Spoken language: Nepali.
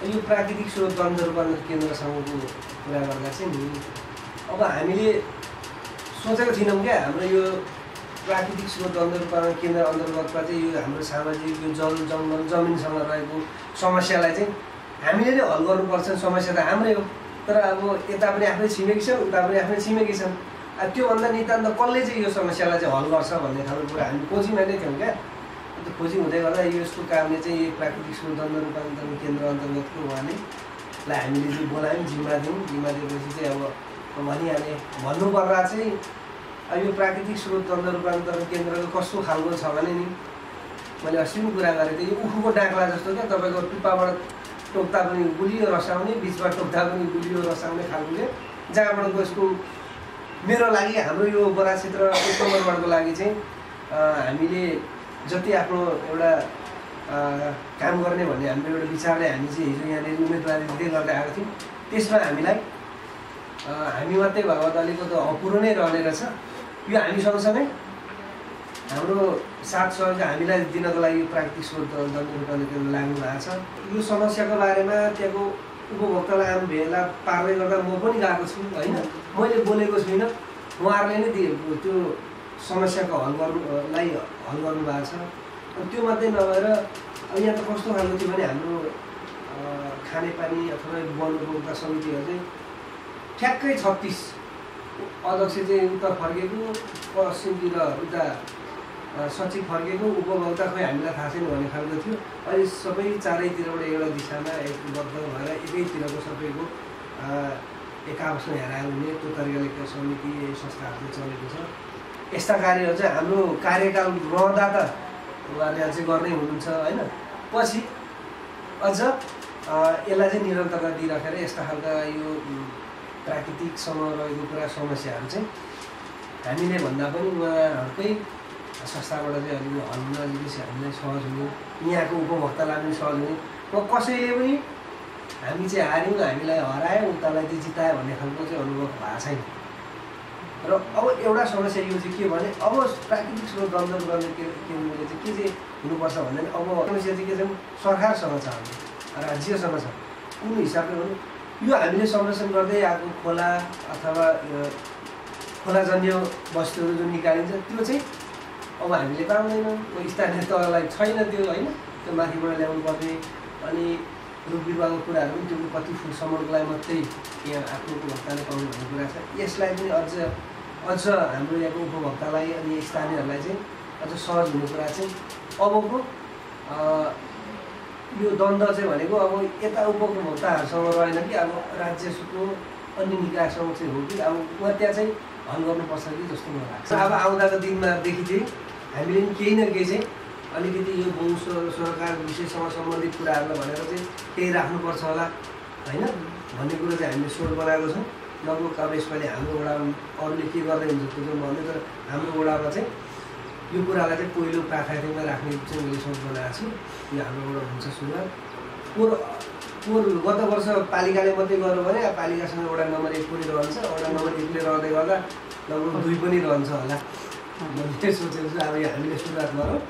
यो प्राकृतिक स्रोत द्वन्द्व रूपान्तरण केन्द्रसँगको कुरा गर्दा चाहिँ नि अब हामीले सोचेको थिएनौँ क्या हाम्रो यो प्राकृतिक स्रोत द्वन्द्व रूपान्तरण केन्द्र अन्तर्गतमा चाहिँ यो हाम्रो सामाजिक यो जल जङ्गल जमिनसँग रहेको समस्यालाई चाहिँ हामीले नै हल गर्नुपर्छ। समस्या त हाम्रै हो, तर अब यता पनि आफ्नै छिमेकी छन्, उता पनि आफ्नै छिमेकी छन्। त्योभन्दा नितान्त कसले चाहिँ यो समस्यालाई चाहिँ हल गर्छ भन्ने खालको कुरा हामी खोजीमा नै थियौँ क्या। त्यो खोजी हुँदै गर्दा यसको कामले चाहिँ यो प्राकृतिक स्रोत द्वन्द्व रूपान्तरण केन्द्र अन्तर्गतको उहाँले हामीले चाहिँ बोलायौँ, जिम्मा दियौँ। जिम्मा दिएपछि चाहिँ अब भनिहालेँ भन्नुपर्दा चाहिँ यो प्राकृतिक स्रोत द्वन्द्व रूपान्तरण केन्द्रको कस्तो खालको छ भने नि मैले अस्ति पनि कुरा गरेको थिएँ, यो उखुको डाँक्ला जस्तो क्या। तपाईँको टुप्पाबाट टोक्दा पनि गुलियो रस आउने, बिचबाट टोक्दा पनि गुलियो रस आउने खालकोले जहाँबाट यसको मेरो लागि हाम्रो यो बरा क्षेत्र 1 नम्बर वार्डको लागि चाहिँ हामीले जति आफ्नो एउटा काम गर्ने भन्ने हाम्रो एउटा विचारले हामी चाहिँ हिजो यहाँनिर उम्मेदवारी दिँदै गर्दै आएको थियौँ। त्यसमा हामीलाई हामी मात्रै भगवत अलिकति अपुरो नै रहने रहेछ। यो हामी सँगसँगै हाम्रो साथ सहयोग हामीलाई दिनको लागि प्राकृतिक स्रोत द्वन्द्व रूपान्तरण केन्द्र लाग्नु भएको छ। यो समस्याको बारेमा त्यहाँको उपभोक्तालाई आम भेला पार्दै गर्दा म पनि गएको छु होइन, मैले बोलेको छुइनँ, उहाँहरूले नै त्यो समस्याको हल गर्नुभएको छ। त्यो मात्रै नभएर यहाँ त कस्तो खालको थियो भने हाम्रो खानेपानी अथवा वन उपभोक्ता समितिहरू चाहिँ ठ्याक्कै 36 अध्यक्ष चाहिँ उता फर्केको, पश्चिमतिर उता सचिव फर्केको, उपभोक्ता खोइ हामीलाई थाहा छैन भन्ने खालको थियो। अहिले सबै चारैतिरबाट एउटा दिशामा एकबद्ध भएर एकैतिरको सबैको एक आपसमा हेराएर हुने त्यो तरिकाले समिति संस्थाहरू चलेको छ। यस्ता कार्यहरू चाहिँ हाम्रो कार्यकाल रहँदा त उहाँहरूले अझै गर्नै हुनुहुन्छ होइन। पछि अझ यसलाई चाहिँ निरन्तरता दिइराखेर यस्ता खालका यो प्राकृतिकसँग रहेको कुरा समस्याहरू चाहिँ हामीले भन्दा पनि उहाँहरूकै संस्थाबाट चाहिँ अलिकति हल्न अलिकति हामीलाई सहज हुने, यहाँको उपभोक्तालाई पनि सहज हुने। कसैले पनि हामी चाहिँ हार्यौँ, हामीलाई हरायो, उतालाई चाहिँ जितायो भन्ने खालको चाहिँ अनुभव भएको छैन। र अब एउटा समस्या यो चाहिँ के भने अब प्राकृतिक स्रोत द्वन्द्व रूपान्तरण केन्द्रले चाहिँ के चाहिँ हुनुपर्छ भन्दा अब समस्या चाहिँ के छ, सरकारसँग छ, हाम्रो राज्यसँग छ। कुन हिसाबले भने यो हामीले संरक्षण गर्दै आएको खोला अथवा खोलाजन्य वस्तुहरू जुन निकालिन्छ त्यो चाहिँ अब हामीले पाउँदैनौँ। स्थानीय तहलाई छैन त्यो होइन, त्यो माथिबाट ल्याउनु पर्ने। अनि रुख बिरुवाको कुराहरू पनि त्यो कति फुटसम्मको लागि मात्रै यहाँ आफ्नो उपभोक्ताले पाउने भन्ने कुरा छ। यसलाई पनि अझ हाम्रो यहाँको उपभोक्तालाई अनि स्थानीयहरूलाई चाहिँ अझ सहज हुने कुरा चाहिँ अबको यो द्वन्द्व चाहिँ भनेको अब यता उपभोक्ताहरूसँग रहेन कि अब राज्यको अन्य निकायसँग चाहिँ हो कि अब उहाँ त्यहाँ चाहिँ हल गर्नुपर्छ कि जस्तो मलाई लाग्छ। अब आउँदाको दिनमादेखि चाहिँ हामीले पनि केही न केही चाहिँ अलिकति यो गाउँ सरकार विषयसँग सम्बन्धित कुराहरूलाई भनेर चाहिँ केही राख्नुपर्छ होला होइन भन्ने कुरो चाहिँ हामीले सोच बनाएको छौँ। लगभग अब यसपालि हाम्रो वडामा अरूले के गर्दै हुन्छ त्यो चाहिँ भन्दै, तर हाम्रो वडामा चाहिँ यो कुरालाई चाहिँ पहिलो प्राथमिकतामा राख्ने चाहिँ मैले सोच बनाएको छु। यो हाम्रोबाट हुन्छ सुरुवात। पोहोर गत वर्ष पालिकाले मात्रै गर्यो भने पालिकासँग वडा नम्बर 1 पनि रहन्छ, वडा नम्बर 1 ले रहँदै गर्दा लगभग 2 पनि रहन्छ होला। मैले सोचेको छु अब यो हामीले सुरुवात गरौँ।